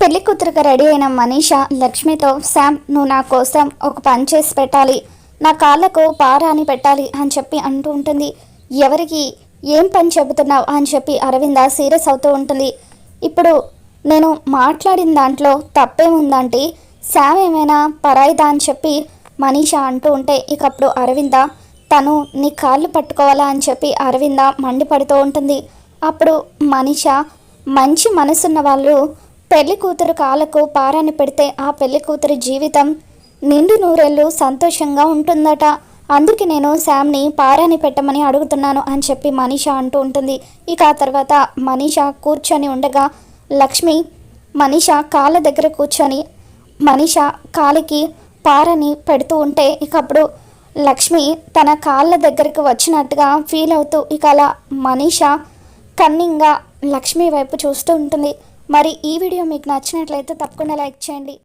పెళ్లి కూతురుగా రెడీ అయిన మనీష లక్ష్మితో, శామ్ నువ్వు నా కోసం ఒక పని చేసి పెట్టాలి, నా కాళ్ళకు పారాని పెట్టాలి అని చెప్పి అంటూ ఉంటుంది. ఎవరికి ఏం పని చెబుతున్నావు అని చెప్పి అరవింద సీరియస్ అవుతూ ఉంటుంది. ఇప్పుడు నేను మాట్లాడిన దాంట్లో తప్పేముందంటే శామ్ ఏమైనా పరాయిదా అని చెప్పి మనీష అంటూ ఉంటే, ఇకప్పుడు అరవింద తను నీ కాళ్ళు పట్టుకోవాలా అని చెప్పి అరవింద మండిపడుతూ ఉంటుంది. అప్పుడు మనీష మంచి మనసున్న వాళ్ళు పెళ్లి కూతురు కాళ్ళకు పారాన్ని పెడితే ఆ పెళ్లి కూతురి జీవితం నిండు నూరేళ్ళు సంతోషంగా ఉంటుందట. అందుకే నేను శామ్ని పారాని పెట్టమని అడుగుతున్నాను అని చెప్పి మనీష అంటూ ఉంటుంది. ఇక ఆ తర్వాత మనీష కూర్చొని ఉండగా లక్ష్మి మనీష కాళ్ళ దగ్గర కూర్చొని మనీష కాలికి పారని పెడుతూ ఉంటే, ఇకప్పుడు లక్ష్మి తన కాళ్ళ దగ్గరికి వచ్చినట్టుగా ఫీల్ అవుతూ ఇక అలా మనీష కన్నింగా లక్ష్మి వైపు చూస్తూ ఉంటుంది. మరి ఈ వీడియో మీకు నచ్చినట్లయితే తప్పకుండా లైక్ చేయండి.